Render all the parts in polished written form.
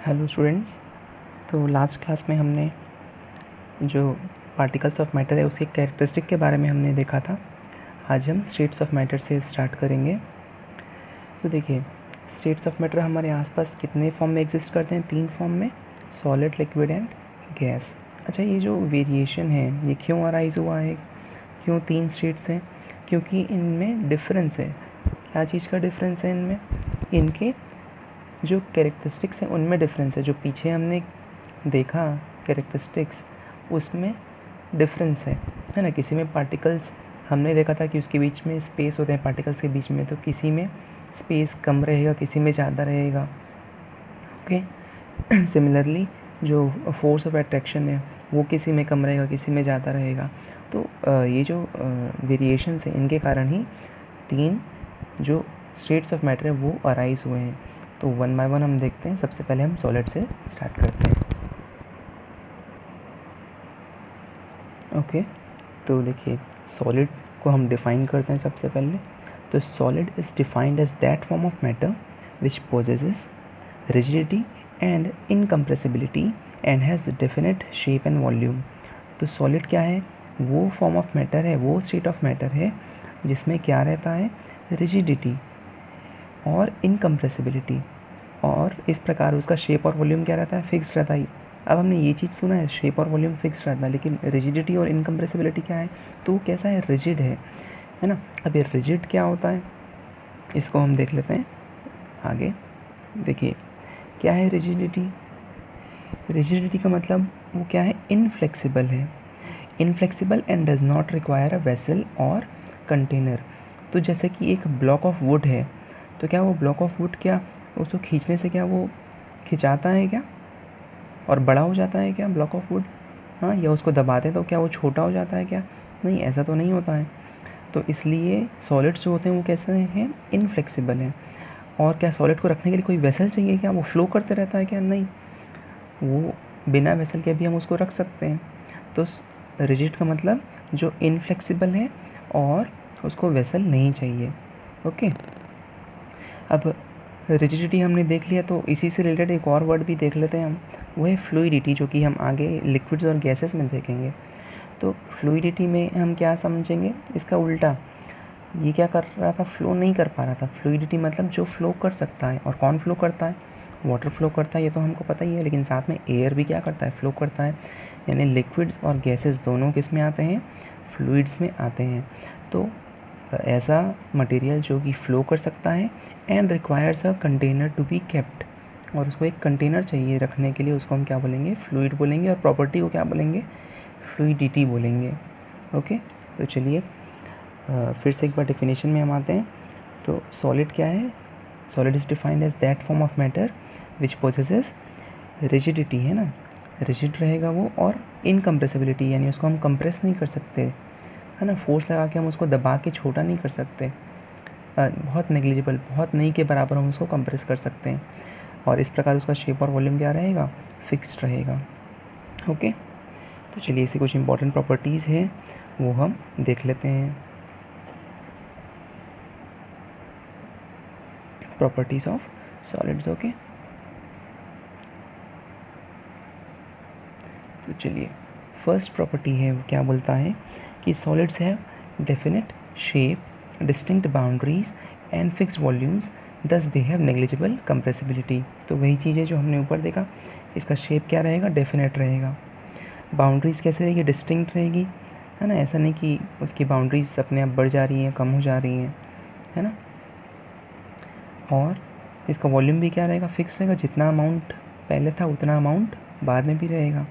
Hello students. तो last class में हमने जो पार्टिकल्स ऑफ मैटर है उसके कैरेक्टरिस्टिक के बारे में हमने देखा था। आज हम स्टेट्स ऑफ मैटर से स्टार्ट करेंगे। तो देखिए, स्टेट्स ऑफ मैटर हमारे आसपास कितने फॉर्म में एग्जिस्ट करते हैं? 3 फॉर्म में, सॉलिड, लिक्विड एंड गैस। अच्छा, ये जो वेरिएशन है ये क्यों अराइज हुआ है? क्यों 3 स्टेट्स हैं? क्योंकि इनमें डिफरेंस है। क्या चीज़ का डिफरेंस है इनमें? इनके जो कैरेक्टरिस्टिक्स हैं उनमें डिफरेंस है। जो पीछे हमने देखा कैरेक्टरिस्टिक्स, उसमें डिफरेंस है ना। किसी में पार्टिकल्स हमने देखा था कि उसके बीच में स्पेस होते हैं पार्टिकल्स के बीच में, तो किसी में स्पेस कम रहेगा, किसी में ज़्यादा रहेगा। ओके। सिमिलरली जो फोर्स ऑफ अट्रैक्शन है वो किसी में कम रहेगा, किसी में ज़्यादा रहेगा। तो ये जो वेरिएशंस हैं इनके कारण ही 3 जो स्टेट्स ऑफ मैटर है वो अराइज हुए हैं। तो वन बाय वन हम देखते हैं। सबसे पहले हम सॉलिड से स्टार्ट करते हैं। ओके, तो देखिए, सॉलिड को हम डिफ़ाइन करते हैं सबसे पहले। तो solid is defined as that form of matter which possesses rigidity and incompressibility and has definite shape and volume. तो सॉलिड क्या है? वो फॉर्म ऑफ मैटर है, वो स्टेट ऑफ मैटर है जिसमें क्या रहता है? रिजिडिटी और इनकम्प्रेसिबिलिटी, और इस प्रकार उसका शेप और वॉल्यूम क्या रहता है? फिक्स्ड रहता है। अब हमने ये चीज़ सुना है, शेप और वॉल्यूम फिक्स्ड रहता है, लेकिन रिजिडिटी और इनकम्प्रेसिबिलिटी क्या है? तो वो कैसा है? रिजिड है ना। अब ये रिजिड क्या होता है इसको हम देख लेते हैं आगे। देखिए, क्या है रिजिडिटी? रिजिडिटी का मतलब वो क्या है? इनफ्लेक्सिबल है। Inflexible and does not require a vessel और कंटेनर। तो जैसे कि एक ब्लॉक ऑफ वुड है, तो क्या वो ब्लॉक ऑफ वुड क्या उसको खींचने से क्या वो खिंचाता है क्या और बड़ा हो जाता है क्या ब्लॉक ऑफ वुड? हाँ, या उसको दबाते तो क्या वो छोटा हो जाता है क्या? नहीं, ऐसा तो नहीं होता है। तो इसलिए सॉलिड्स जो होते हैं वो कैसे हैं? इनफ्लेक्सिबल हैं। और क्या सॉलिड को रखने के लिए कोई वेसल चाहिए क्या? वो फ्लो करते रहता है क्या? नहीं, वो बिना वेसल के भी हम उसको रख सकते हैं। तो रिजिड का मतलब जो इनफ्लेक्सिबल है और उसको वेसल नहीं चाहिए। ओके, अब रिजिडिटी हमने देख लिया, तो इसी से रिलेटेड एक और वर्ड भी देख लेते हैं हम, वो है फ्लूइडिटी, जो कि हम आगे लिक्विड्स और गैसेस में देखेंगे। तो फ्लूइडिटी में हम क्या समझेंगे? इसका उल्टा, ये क्या कर रहा था? फ्लो नहीं कर पा रहा था। फ्लूइडिटी मतलब जो फ्लो कर सकता है। और कौन फ्लो करता है? वाटर फ्लो करता है, ये तो हमको पता ही है, लेकिन साथ में एयर भी क्या करता है? फ्लो करता है। यानी लिक्विड्स और गैसेस दोनों किस में आते हैं? फ्लूइड्स में आते हैं। तो ऐसा मटेरियल जो कि फ्लो कर सकता है and requires a container to be kept, और उसको एक कंटेनर चाहिए रखने के लिए, उसको हम क्या बोलेंगे? फ्लूइड बोलेंगे। और प्रॉपर्टी को क्या बोलेंगे? फ्लूइडिटी बोलेंगे। ओके, तो चलिए फिर से एक बार डेफिनेशन में हम आते हैं। तो सॉलिड क्या है? Solid is defined as that form of matter which possesses rigidity, है ना, रिजिड रहेगा वो, और इनकम्प्रेसिबिलिटी, यानी उसको हम कंप्रेस नहीं कर सकते, है ना, फोर्स लगा के हम उसको दबा के छोटा नहीं कर सकते। बहुत नेग्लिजिबल, बहुत नहीं के बराबर हम उसको कंप्रेस कर सकते हैं। और इस प्रकार उसका शेप और वॉल्यूम क्या रहेगा? फिक्स्ड रहेगा। ओके, तो चलिए इसे कुछ इंपॉर्टेंट प्रॉपर्टीज़ हैं वो हम देख लेते हैं। Properties of solids. ओके, तो चलिए फर्स्ट प्रॉपर्टी है वो क्या बोलता है कि solids have definite shape, distinct boundaries and fixed volumes, दस दे हैव नेग्लिजिबल कंप्रेसिबिलिटी। तो वही चीज़ है जो हमने ऊपर देखा। इसका शेप क्या रहेगा? डेफिनेट रहेगा। बाउंड्रीज़ कैसे रहेगी? डिस्टिंक्ट रहेगी, है ना। ऐसा नहीं कि उसकी बाउंड्रीज अपने आप बढ़ जा रही हैं, कम हो जा रही हैं, है ना। और इसका वॉल्यूम भी क्या रहेगा? फिक्स रहेगा। जितना अमाउंट पहले था उतना अमाउंट बाद में भी रहेगा,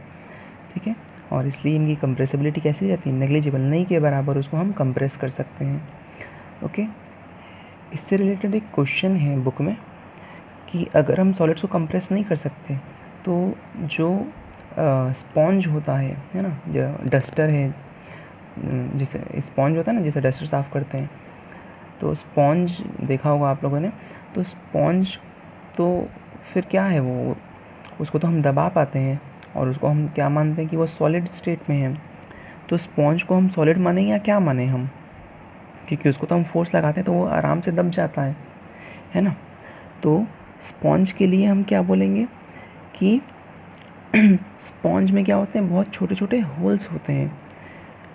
ठीक है। और इसलिए इनकी कंप्रेसिबिलिटी कैसी रहती है? नेग्लिजिबल, नहीं के बराबर उसको हम कंप्रेस कर सकते हैं। ओके, इससे रिलेटेड एक क्वेश्चन है बुक में कि अगर हम सॉलिड्स को कंप्रेस नहीं कर सकते तो जो स्पॉन्ज होता है ना, जो डस्टर है, जिसे स्पॉन्ज होता है ना, जिसे डस्टर साफ़ करते हैं, तो स्पॉन्ज देखा होगा आप लोगों ने। तो स्पॉन्ज तो फिर क्या है वो? उसको तो हम दबा पाते हैं और उसको हम क्या मानते हैं कि वो सॉलिड स्टेट में है। तो स्पॉन्ज को हम सॉलिड माने या क्या माने हम? क्योंकि उसको तो हम फोर्स लगाते हैं तो वो आराम से दब जाता है ना। तो स्पॉन्ज के लिए हम क्या बोलेंगे कि स्पॉन्ज में क्या होते हैं, बहुत छोटे छोटे होल्स होते हैं,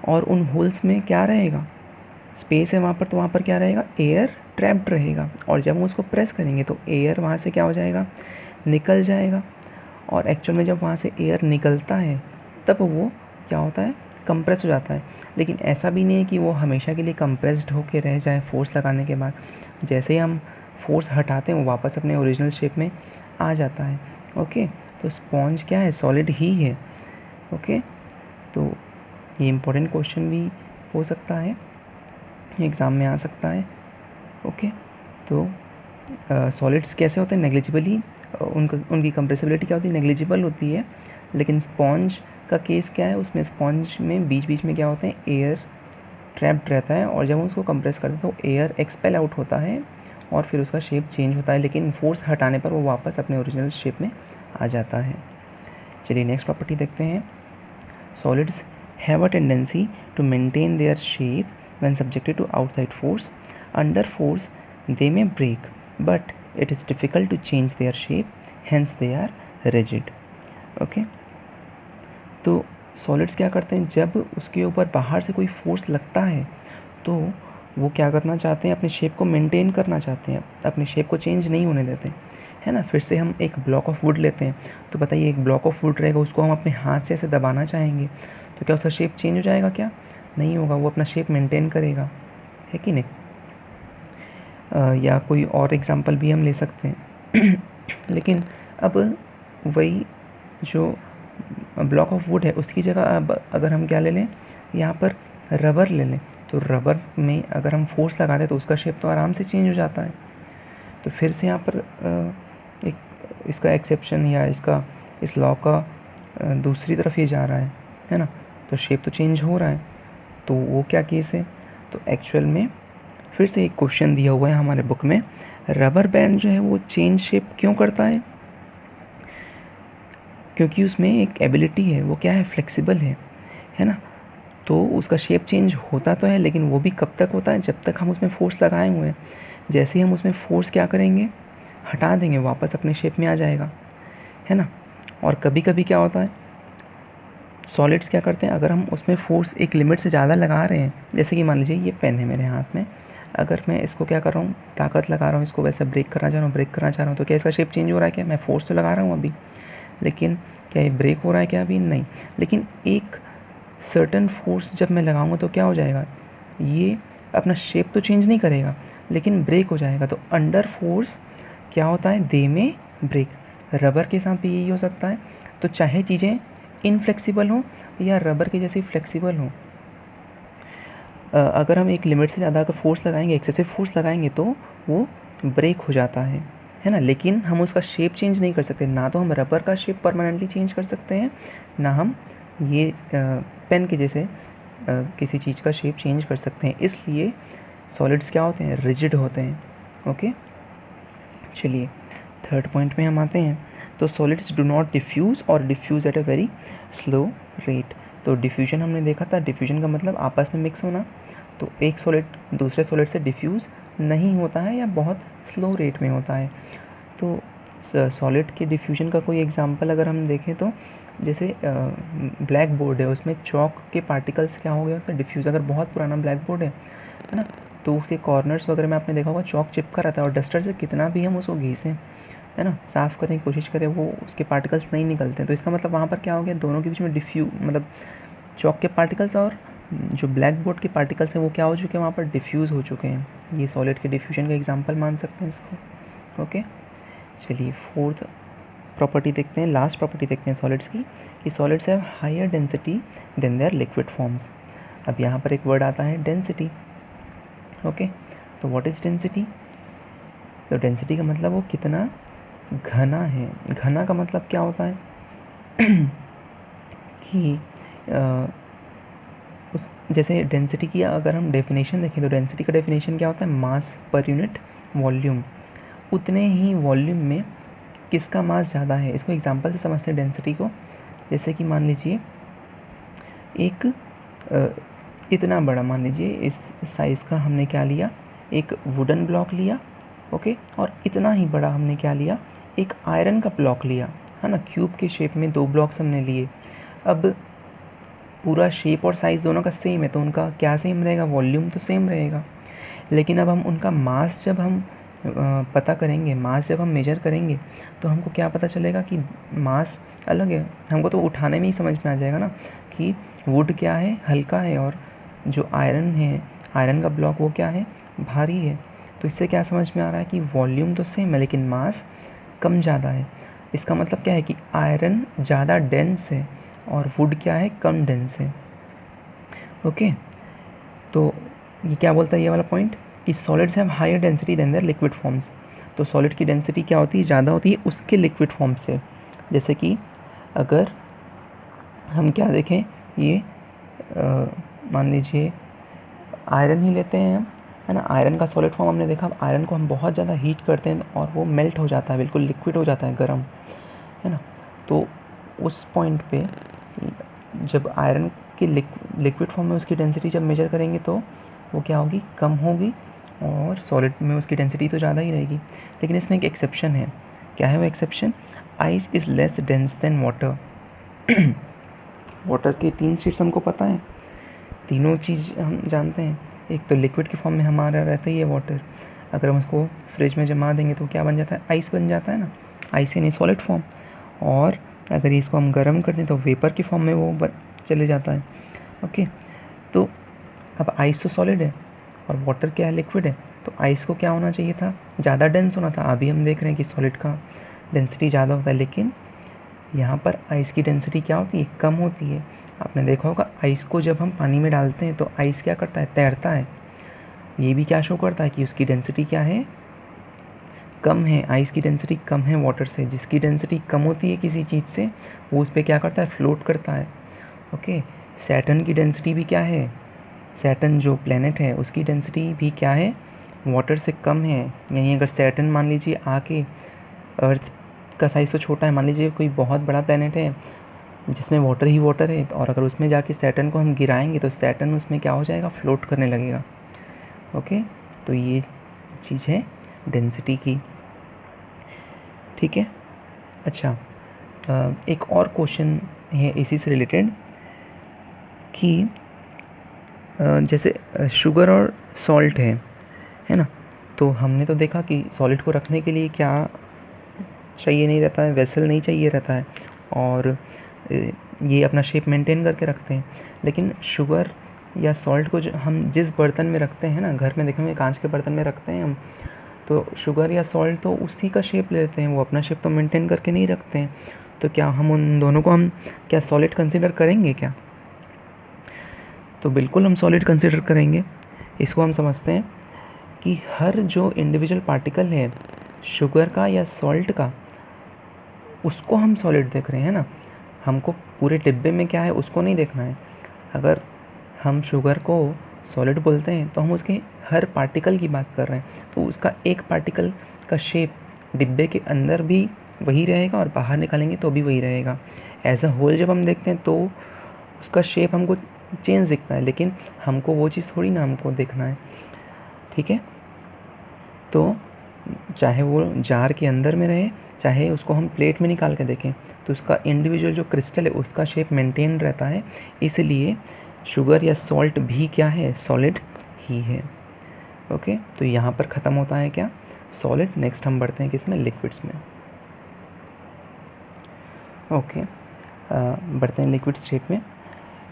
और उन होल्स में क्या रहेगा, स्पेस है वहाँ पर, तो वहाँ पर क्या रहेगा, एयर ट्रैप्ड रहेगा, और जब हम उसको प्रेस करेंगे तो एयर वहाँ से क्या हो जाएगा, निकल जाएगा, और एक्चुअल में जब वहाँ से एयर निकलता है तब वो क्या होता है, कंप्रेस हो जाता है। लेकिन ऐसा भी नहीं है कि वो हमेशा के लिए कंप्रेस्ड होके रह जाए फोर्स लगाने के बाद, जैसे ही हम फोर्स हटाते हैं वो वापस अपने ओरिजिनल शेप में आ जाता है। ओके, तो स्पॉन्ज क्या है, सॉलिड ही है। ओके, तो ये इम्पोर्टेंट क्वेश्चन भी हो सकता है, एग्ज़ाम में आ सकता है। ओके, तो सॉलिड्स कैसे होते हैं, नेग्लिजिबली, उनकी कंप्रेसिबिलिटी क्या होती है, नेग्लिजिबल होती है। लेकिन स्पॉन्ज का केस क्या है, उसमें स्पॉन्ज में बीच बीच में क्या होते हैं, एयर ट्रैप्ड रहता है, और जब हम उसको कंप्रेस करते हैं तो एयर एक्सपेल आउट होता है और फिर उसका शेप चेंज होता है, लेकिन फोर्स हटाने पर वो वापस अपने ओरिजिनल शेप में आ जाता है। चलिए नेक्स्ट प्रॉपर्टी देखते हैं। Solids have a tendency to maintain their shape when subjected to outside force. Under force they may break, but it is difficult to change their shape, hence they are rigid. Okay, तो solids क्या करते हैं, जब उसके ऊपर बाहर से कोई फोर्स लगता है तो वो क्या करना चाहते हैं, अपने शेप को मेंटेन करना चाहते हैं, अपने शेप को चेंज नहीं होने देते, है ना। फिर से हम एक ब्लॉक ऑफ वुड लेते हैं, तो बताइए एक ब्लॉक ऑफ वुड रहेगा, उसको हम अपने हाथ से ऐसे दबाना चाहेंगे तो क्या उसका शेप चेंज हो जाएगा, क्या नहीं होगा, वो अपना शेप मेंटेन करेगा, है कि नहीं। या कोई और एग्ज़ाम्पल भी हम ले सकते हैं लेकिन अब वही जो ब्लॉक ऑफ वुड है उसकी जगह अब अगर हम क्या ले लें, यहाँ पर रबर ले लें, तो रबर में अगर हम फोर्स लगाते हैं तो उसका शेप तो आराम से चेंज हो जाता है। तो फिर से यहाँ पर एक इसका एक्सेप्शन या इस लॉ का दूसरी तरफ ये जा रहा है ना, तो शेप तो चेंज हो रहा है, तो वो क्या केस है, तो एक्चुअल में फिर से एक क्वेश्चन दिया हुआ है हमारे बुक में, रबर बैंड जो है वो चेंज शेप क्यों करता है, क्योंकि उसमें एक एबिलिटी है, वो क्या है, फ्लेक्सिबल है ना। तो उसका शेप चेंज होता तो है, लेकिन वो भी कब तक होता है, जब तक हम उसमें फोर्स लगाए हुए हैं। जैसे ही हम उसमें फोर्स क्या करेंगे, हटा देंगे, वापस अपने शेप में आ जाएगा, है ना। और कभी कभी क्या होता है, सॉलिड्स क्या करते हैं, अगर हम उसमें फोर्स एक लिमिट से ज़्यादा लगा रहे हैं, जैसे कि मान लीजिए ये पेन है मेरे हाथ में, अगर मैं इसको क्या कर रहा हूँ, ताकत लगा रहा हूँ, इसको वैसे ब्रेक करना चाह रहा हूँ, तो क्या इसका शेप चेंज हो रहा है, क्या मैं फोर्स तो लगा रहा हूँ अभी, लेकिन क्या ये ब्रेक हो रहा है क्या, अभी नहीं। लेकिन एक सर्टन फोर्स जब मैं लगाऊंगा तो क्या हो जाएगा, ये अपना शेप तो चेंज नहीं करेगा लेकिन ब्रेक हो जाएगा। तो अंडर फोर्स क्या होता है, दे में ब्रेक। रबर के साथ भी यही हो सकता है। तो चाहे चीज़ें इनफ्लेक्सिबल हों या रबर के जैसे फ्लेक्सिबल हों, अगर हम एक लिमिट से ज़्यादा अगर फोर्स लगाएंगे, एक्सेसिव फोर्स लगाएंगे, तो वो ब्रेक हो जाता है ना। लेकिन हम उसका शेप चेंज नहीं कर सकते, ना तो हम रबर का शेप परमानेंटली चेंज कर सकते हैं, ना हम ये पेन के जैसे किसी चीज़ का शेप चेंज कर सकते हैं। इसलिए सॉलिड्स क्या होते हैं, रिजिड होते हैं। ओके, चलिए थर्ड पॉइंट में हम आते हैं। तो सॉलिड्स डू नॉट डिफ्यूज़ और diffuse at a very slow rate. तो डिफ्यूजन हमने देखा था, डिफ्यूजन का मतलब आपस में मिक्स होना। तो एक सॉलिड दूसरे सॉलिड से डिफ्यूज़ नहीं होता है या बहुत स्लो रेट में होता है। तो सॉलिड के डिफ्यूजन का कोई एग्जांपल अगर हम देखें तो जैसे ब्लैक बोर्ड है, उसमें चॉक के पार्टिकल्स क्या हो गया होता है, डिफ्यूज़। अगर बहुत पुराना ब्लैक बोर्ड है ना, तो उसके कॉर्नर्स वगैरह में आपने देखा होगा चॉक चिपका रहता है, और डस्टर से कितना भी हम उसको घिसें, है ना, साफ़ करने की कोशिश करें, वो उसके पार्टिकल्स नहीं निकलते हैं। तो इसका मतलब वहाँ पर क्या हो गया, दोनों के बीच में मतलब चॉक के पार्टिकल्स और जो ब्लैक बोर्ड के पार्टिकल्स हैं वो क्या हो चुके हैं, वहाँ पर डिफ्यूज़ हो चुके हैं। ये सॉलिड के डिफ्यूजन का एग्जांपल मान सकते हैं इसको। ओके, चलिए फोर्थ प्रॉपर्टी देखते हैं, लास्ट प्रॉपर्टी देखते हैं सॉलिड्स की, कि solids have higher density than their liquid forms. अब यहाँ पर एक वर्ड आता है डेंसिटी। ओके, तो व्हाट इज़ डेंसिटी, तो डेंसिटी का मतलब वो कितना घना है। घना का मतलब क्या होता है कि उस जैसे डेंसिटी की अगर हम डेफिनेशन देखें तो डेंसिटी का डेफिनेशन क्या होता है, मास पर यूनिट वॉल्यूम। उतने ही वॉल्यूम में किसका मास ज़्यादा है, इसको एग्जांपल से समझते हैं डेंसिटी को। जैसे कि मान लीजिए एक इतना बड़ा, मान लीजिए इस साइज़ का हमने क्या लिया, एक वुडन ब्लॉक लिया। ओके, और इतना ही बड़ा हमने क्या लिया, एक आयरन का ब्लॉक लिया, है ना, क्यूब के शेप में 2 ब्लॉक्स हमने लिए। अब पूरा शेप और साइज़ दोनों का सेम है तो उनका क्या सेम रहेगा, वॉल्यूम तो सेम रहेगा। लेकिन अब हम उनका मास जब हम पता करेंगे, मास जब हम मेजर करेंगे तो हमको क्या पता चलेगा कि मास अलग है। हमको तो उठाने में ही समझ में आ जाएगा ना कि वुड क्या है, हल्का है, और जो आयरन है, आयरन का ब्लॉक वो क्या है, भारी है। तो इससे क्या समझ में आ रहा है कि वॉल्यूम तो सेम है लेकिन मास कम ज़्यादा है। इसका मतलब क्या है कि आयरन ज़्यादा डेंस है और वुड क्या है, कम डेंस है। ओके, तो ये क्या बोलता है ये वाला पॉइंट कि solids have higher density than their liquid forms. तो सॉलिड की डेंसिटी क्या होती है, ज़्यादा होती है उसके लिक्विड फॉर्म से। जैसे कि अगर हम क्या देखें, ये मान लीजिए आयरन ही लेते हैं हम, है ना। आयरन का सॉलिड फॉर्म हमने देखा, आयरन को हम बहुत ज़्यादा हीट करते हैं और वो मेल्ट हो जाता है, बिल्कुल लिक्विड हो जाता है, गर्म, है ना। तो उस पॉइंट पे जब आयरन की लिक्विड फॉर्म में उसकी डेंसिटी जब मेजर करेंगे तो वो क्या होगी, कम होगी, और सॉलिड में उसकी डेंसिटी तो ज़्यादा ही रहेगी। लेकिन इसमें एक एक्सेप्शन है। क्या है वो exception, ice is less dense then water. Water के 3 स्टेट्स हमको पता है, तीनों चीज़ हम जानते हैं। एक तो लिक्विड की फॉर्म में हमारा रहता ही है वाटर, अगर हम उसको फ्रिज में जमा देंगे तो क्या बन जाता है, आइस बन जाता है ना, आइस यानी सॉलिड फॉर्म। और अगर इसको हम गर्म कर दें तो वेपर की फॉर्म में वो चले जाता है। ओके, तो अब आइस तो सॉलिड है और वाटर क्या है, लिक्विड है। तो आइस को क्या होना चाहिए था, ज़्यादा डेंस होना था। अभी हम देख रहे हैं कि सॉलिड का डेंसिटी ज़्यादा होता है, लेकिन यहाँ पर आइस की डेंसिटी क्या होती है, कम होती है। आपने देखा होगा आइस को जब हम पानी में डालते हैं तो आइस क्या करता है, तैरता है। ये भी क्या शो करता है कि उसकी डेंसिटी क्या है, कम है। आइस की डेंसिटी कम है वाटर से। जिसकी डेंसिटी कम होती है किसी चीज़ से वो उस पर क्या करता है, फ्लोट करता है। ओके, सैटर्न की डेंसिटी भी क्या है, सैटर्न जो प्लेनेट है उसकी डेंसिटी भी क्या है, वाटर से कम है। यानी अगर सैटर्न मान लीजिए आके, अर्थ का साइज़ तो छोटा है, मान लीजिए कोई बहुत बड़ा प्लेनेट है जिसमें वाटर ही वाटर है, और अगर उसमें जाके सैटर्न को हम गिराएंगे तो सैटर्न उसमें क्या हो जाएगा, फ्लोट करने लगेगा। ओके, तो ये चीज़ है डेंसिटी की। ठीक है, अच्छा, एक और क्वेश्चन है इसी से रिलेटेड कि जैसे शुगर और सॉल्ट है ना। तो हमने तो देखा कि सॉलिड को रखने के लिए क्या चाहिए नहीं रहता है, वेसल नहीं चाहिए रहता है, और ये अपना शेप मेंटेन करके रखते हैं। लेकिन शुगर या सॉल्ट को जो हम जिस बर्तन में रखते हैं ना, घर में देखेंगे कांच के बर्तन में रखते हैं हम, तो शुगर या सॉल्ट तो उसी का शेप ले लेते हैं, वो अपना शेप तो मेंटेन करके नहीं रखते हैं। तो क्या हम उन दोनों को हम क्या सॉलिड कंसिडर करेंगे क्या, तो बिल्कुल हम सॉलिड कंसिडर करेंगे। इसको हम समझते हैं कि हर जो इंडिविजुअल पार्टिकल है शुगर का या सॉल्ट का, उसको हम सॉलिड देख रहे हैं ना। हमको पूरे डिब्बे में क्या है उसको नहीं देखना है। अगर हम शुगर को सॉलिड बोलते हैं तो हम उसके हर पार्टिकल की बात कर रहे हैं, तो उसका एक पार्टिकल का शेप डिब्बे के अंदर भी वही रहेगा और बाहर निकालेंगे तो भी वही रहेगा। एज अ होल जब हम देखते हैं तो उसका शेप हमको चेंज दिखता है, लेकिन हमको वो चीज़ थोड़ी ना हमको देखना है। ठीक है, तो चाहे वो जार के अंदर में रहे, चाहे उसको हम प्लेट में निकाल के देखें, तो उसका इंडिविजुअल जो क्रिस्टल है उसका शेप मेंटेन रहता है। इसलिए शुगर या सॉल्ट भी क्या है, सॉलिड ही है। ओके, तो यहाँ पर ख़त्म होता है क्या, सॉलिड। नेक्स्ट हम बढ़ते हैं किसमें, लिक्विड्स में। ओके, बढ़ते हैं लिक्विड स्टेट में।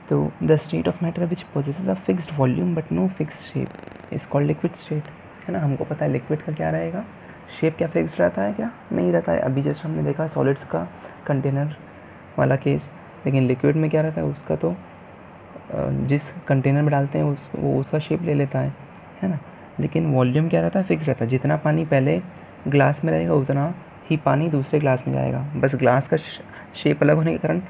तो the state of matter which possesses a fixed volume but no fixed shape is called liquid state, है ना। हमको पता है लिक्विड का क्या रहेगा, शेप क्या फिक्स्ड रहता है, क्या नहीं रहता है। अभी जैसे हमने देखा सॉलिड्स का कंटेनर वाला केस, लेकिन लिक्विड में क्या रहता है, उसका तो जिस कंटेनर में डालते हैं वो उसका शेप ले लेता है ना। लेकिन वॉल्यूम क्या रहता है, फिक्स रहता है। जितना पानी पहले ग्लास में रहेगा उतना ही पानी दूसरे ग्लास में जाएगा। बस ग्लास का शेप अलग होने के कारण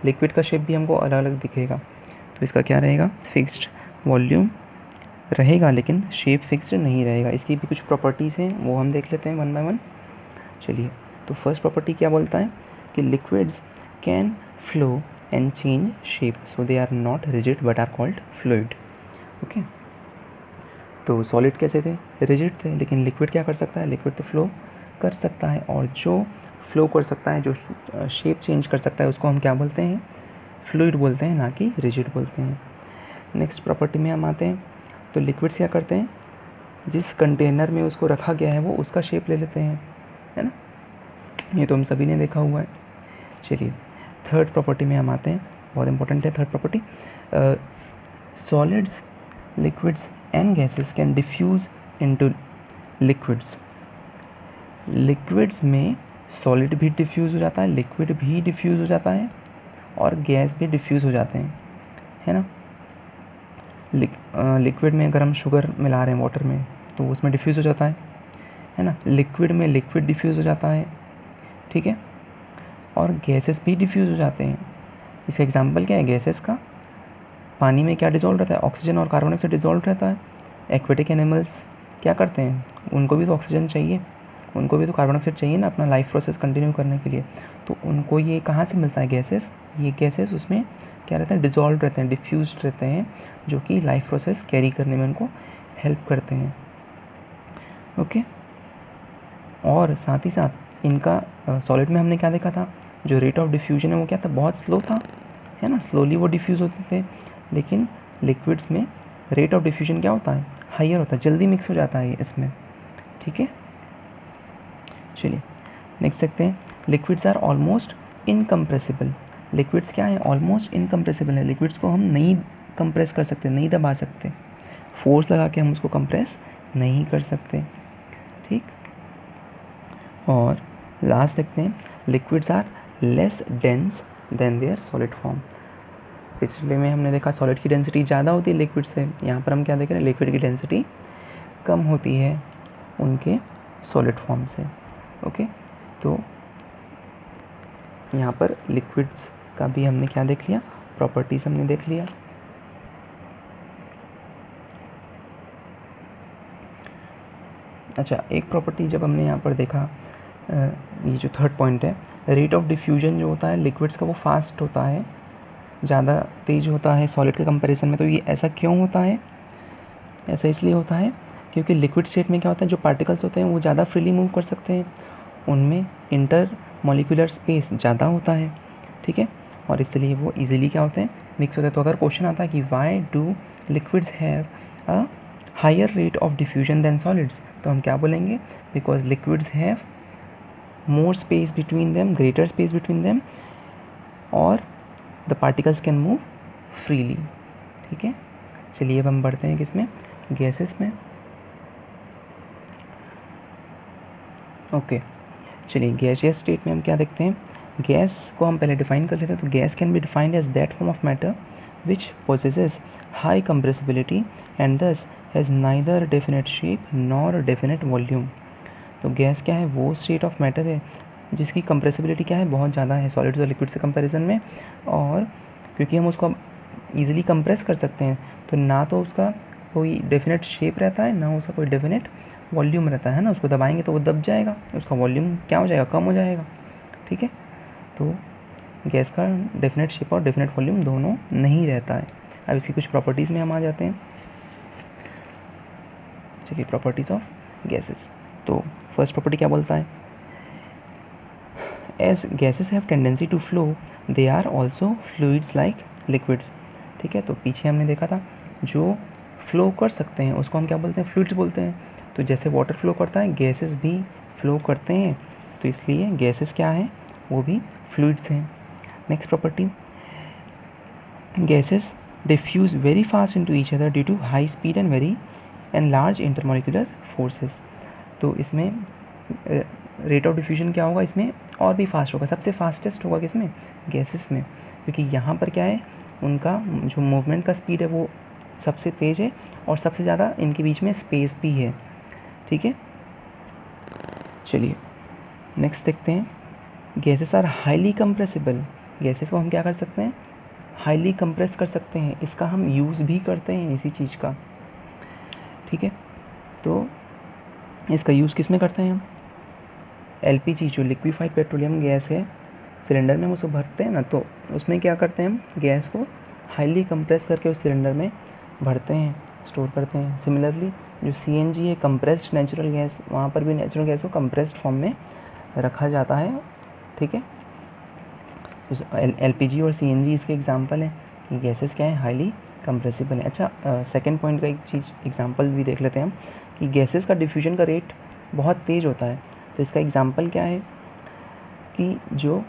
लिक्विड का शेप भी हमको अलग अलग दिखेगा। तो इसका क्या रहेगा, फिक्स्ड वॉल्यूम रहेगा लेकिन शेप फिक्स्ड नहीं रहेगा। इसकी भी कुछ प्रॉपर्टीज़ हैं, वो हम देख लेते हैं वन बाय वन। चलिए, तो फर्स्ट प्रॉपर्टी क्या बोलता है कि liquids can flow and change shape, so they are not rigid but are called fluid. Okay, तो सॉलिड कैसे थे, रिजिड थे, लेकिन लिक्विड क्या कर सकता है, लिक्विड तो फ्लो कर सकता है। और जो फ्लो कर सकता है, जो शेप चेंज कर सकता है, उसको हम क्या बोलते हैं? फ्लूइड बोलते हैं, ना कि रिजिड बोलते हैं। नेक्स्ट प्रॉपर्टी में हम आते हैं। तो लिक्विड्स क्या करते हैं? जिस कंटेनर में उसको रखा गया है वो उसका शेप ले लेते हैं, है ना? ये तो हम सभी ने देखा हुआ है। चलिए थर्ड प्रॉपर्टी में हम आते हैं, बहुत इंपॉर्टेंट है third property. Solids, liquids and gases can diffuse into liquids. Liquids में सॉलिड भी डिफ्यूज़ हो जाता है, लिक्विड भी डिफ्यूज़ हो जाता है, और गैस भी डिफ्यूज़ हो जाते हैं, है ना? लिक्विड में अगर हम शुगर मिला रहे हैं वाटर में तो उसमें डिफ्यूज़ हो जाता है ना? लिक्विड में लिक्विड डिफ्यूज़ हो जाता है, ठीक है? और गैसेस भी डिफ्यूज़ हो जाते हैं। इसका एग्जांपल क्या है गैसेस का? पानी में क्या डिज़ोल्व रहता है? ऑक्सीजन और कार्बन डाइऑक्साइड डिज़ोल्व रहता है। एक्वेटिक एनिमल्स क्या करते हैं? उनको भी तो ऑक्सीजन चाहिए, उनको भी तो कार्बन डाइऑक्साइड चाहिए ना अपना लाइफ प्रोसेस कंटिन्यू करने के लिए। तो उनको ये कहाँ से मिलता है? गैसेस। ये गैसेस उसमें क्या रहते हैं? डिज़ोल्व रहते हैं, डिफ्यूज्ड रहते हैं, जो कि लाइफ प्रोसेस कैरी करने में उनको हेल्प करते हैं। ओके। और साथ ही साथ इनका सॉलिड में हमने क्या देखा था? जो रेट ऑफ डिफ्यूजन है वो क्या था? बहुत स्लो था, है ना? स्लोली वो डिफ्यूज़ होते थे। लेकिन लिक्विड्स में रेट ऑफ डिफ्यूजन क्या होता है? हायर होता है, जल्दी मिक्स हो जाता है इसमें, ठीक है? चलिए नेक्स्ट देखते हैं। Liquids are almost incompressible. Liquids क्या है? ऑलमोस्ट इनकम्प्रेसिबल है। लिक्विड्स को हम नहीं कंप्रेस कर सकते, नहीं दबा सकते, फोर्स लगा के हम उसको कंप्रेस नहीं कर सकते, ठीक? और लास्ट देखते हैं, liquids are less dense than their solid form. पिछले में हमने देखा सॉलिड की डेंसिटी ज़्यादा होती है लिक्विड से, यहाँ पर हम क्या देख रहे हैं? लिक्विड की डेंसिटी कम होती है उनके सॉलिड फॉर्म से। ओके, तो यहाँ पर लिक्विड्स का भी हमने क्या देख लिया? प्रॉपर्टीज़ हमने देख लिया। अच्छा, एक प्रॉपर्टी जब हमने यहाँ पर देखा, ये जो थर्ड पॉइंट है, रेट ऑफ डिफ्यूजन जो होता है लिक्विड्स का वो फास्ट होता है, ज़्यादा तेज़ होता है सॉलिड के कंपैरिजन में। तो ये ऐसा क्यों होता है? ऐसा इसलिए होता है क्योंकि लिक्विड स्टेट में क्या होता है, जो पार्टिकल्स होते हैं वो ज़्यादा फ्रीली मूव कर सकते हैं, उनमें इंटर मॉलिक्यूलर स्पेस ज़्यादा होता है, ठीक है? और इसलिए वो इजीली क्या होते हैं? मिक्स होते हैं। तो अगर क्वेश्चन आता है कि why do liquids have a higher rate of diffusion than solids, तो हम क्या बोलेंगे? Because liquids have more space between them, greater space between them, और the particles can move freely, ठीक है? चलिए अब हम बढ़ते हैं किसमें? गैसेस में। ओके, चलिए गैसियस स्टेट में हम क्या देखते हैं? गैस को हम पहले डिफाइन कर लेते हैं। तो gas can be defined as that form of matter which possesses high compressibility and thus has neither definite shape nor definite volume. तो गैस क्या है? वो स्टेट ऑफ मैटर है जिसकी कंप्रेसिबिलिटी क्या है? बहुत ज़्यादा है सॉलिड्स और लिक्विड से कंपैरिजन में, और क्योंकि हम उसको ईजिली कंप्रेस कर सकते हैं तो ना तो उसका कोई डेफिनेट शेप रहता है, ना उसका कोई डेफिनेट वॉल्यूम रहता है ना? उसको दबाएंगे तो वो दब जाएगा, उसका वॉल्यूम क्या हो जाएगा? कम हो जाएगा, ठीक है? तो गैस का डेफिनेट शेप और डेफिनेट वॉल्यूम दोनों नहीं रहता है। अब इसकी कुछ प्रॉपर्टीज़ में हम आ जाते हैं। चलिए प्रॉपर्टीज़ ऑफ गैसेस। तो फर्स्ट प्रॉपर्टी क्या बोलता है? As gases have tendency to flow they are also fluids like liquids, ठीक है? तो पीछे हमने देखा था जो फ्लो कर सकते हैं उसको हम क्या बोलते हैं? फ्लूइड्स बोलते हैं। तो जैसे वाटर फ्लो करता है, गैसेस भी फ्लो करते हैं, तो इसलिए गैसेस क्या हैं? वो भी फ्लूइड्स हैं। Next property, gases diffuse very fast into each other due to high speed and large intermolecular forces. तो इसमें रेट ऑफ डिफ्यूजन क्या होगा? इसमें और भी फास्ट होगा। सबसे फास्टेस्ट होगा किसमें? गैसेस में, क्योंकि यहाँ पर क्या है? उनका जो मूवमेंट का स्पीड है वो सबसे तेज़ है, और सबसे ज़्यादा इनके बीच में स्पेस भी है, ठीक है? चलिए नेक्स्ट देखते हैं। Gases are highly compressible. Gases को हम क्या कर सकते हैं? हाईली कंप्रेस कर सकते हैं। इसका हम यूज़ भी करते हैं इसी चीज़ का, ठीक है? तो इसका यूज़ किस में करते हैं हम? एलपीजी जो लिक्विफाइड पेट्रोलियम गैस है, सिलेंडर में हम उसको भरते हैं ना, तो उसमें क्या करते हैं हम? गैस को हाईली कंप्रेस करके उस सिलेंडर में भरते हैं, स्टोर करते हैं। सिमिलरली जो सीएनजी है, कंप्रेस्ड नेचुरल गैस, वहाँ पर भी नेचुरल गैस को कंप्रेस्ड फॉर्म में रखा जाता है ठीक है। LPG और CNG इसके एग्जांपल हैं कि गैसेस क्या है, हाईली कंप्रेसिबल है। अच्छा, सेकंड पॉइंट का एक चीज़ एग्जांपल भी देख लेते हैं हम कि गैसेस का डिफ्यूजन का रेट बहुत तेज़ होता है। तो इसका एग्जांपल क्या है कि जो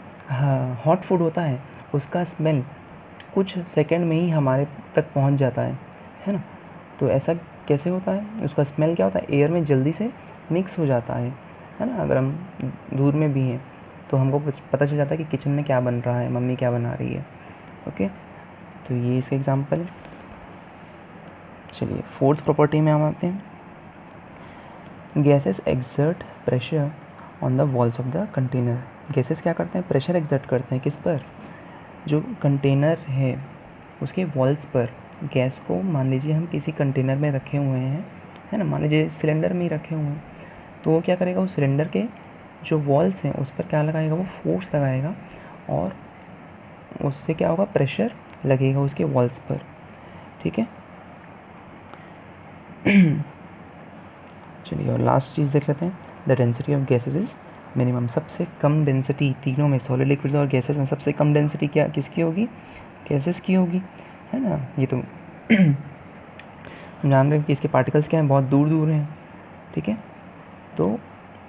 हॉट फूड होता है उसका स्मेल कुछ सेकंड में ही हमारे तक पहुंच जाता है ना। तो ऐसा कैसे होता है, उसका स्मेल क्या होता है, एयर में जल्दी से मिक्स हो जाता है ना। अगर हम दूर में भी हैं तो हमको पता चल जाता है कि किचन में क्या बन रहा है, मम्मी क्या बना रही है। ओके, तो ये इसका एग्जांपल है। चलिए फोर्थ प्रॉपर्टी में हम आते हैं। Gases exert pressure on the walls of the container. Gases क्या करते हैं, प्रेशर एक्सर्ट करते हैं किस पर, जो कंटेनर है उसके वॉल्स पर। गैस को मान लीजिए हम किसी कंटेनर में रखे हुए हैं, है ना, मान लीजिए सिलेंडर में ही रखे हुए हैं, तो वो क्या करेगा, उस सिलेंडर के जो वॉल्स हैं उस पर क्या लगाएगा, वो फोर्स लगाएगा और उससे क्या होगा, प्रेशर लगेगा उसके वॉल्स पर। ठीक है। चलिए और लास्ट चीज़ देख लेते हैं, the density of gases is minimum. सबसे कम डेंसिटी तीनों में, सॉलिड, लिक्विड्स और गैसेस में सबसे कम डेंसिटी क्या किसकी होगी, गैसेस की होगी, है ना। ये तो हम जान रहे हैं कि इसके पार्टिकल्स क्या हैं, बहुत दूर दूर हैं। ठीक है, तो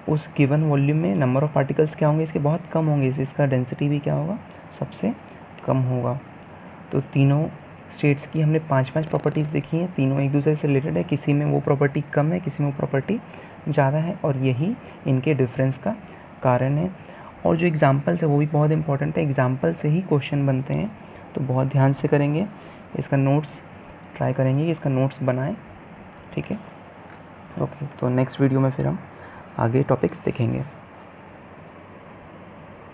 उस गिवन वॉल्यूम में नंबर ऑफ पार्टिकल्स क्या होंगे, इसके बहुत कम होंगे, इसका डेंसिटी भी क्या होगा, सबसे कम होगा। तो तीनों स्टेट्स की हमने 5-5 प्रॉपर्टीज़ देखी हैं, तीनों एक दूसरे से रिलेटेड है, किसी में वो प्रॉपर्टी कम है, किसी में वो प्रॉपर्टी ज़्यादा है, और यही इनके डिफरेंस का कारण है। और जो एग्जांपल्स है वो भी बहुत इंपॉर्टेंट है, एग्जांपल से ही क्वेश्चन बनते हैं, तो बहुत ध्यान से करेंगे। इसका नोट्स ट्राई करेंगे कि इसका नोट्स बनाएं। ठीक है, ओके। तो नेक्स्ट वीडियो में फिर हम आगे टॉपिक्स देखेंगे।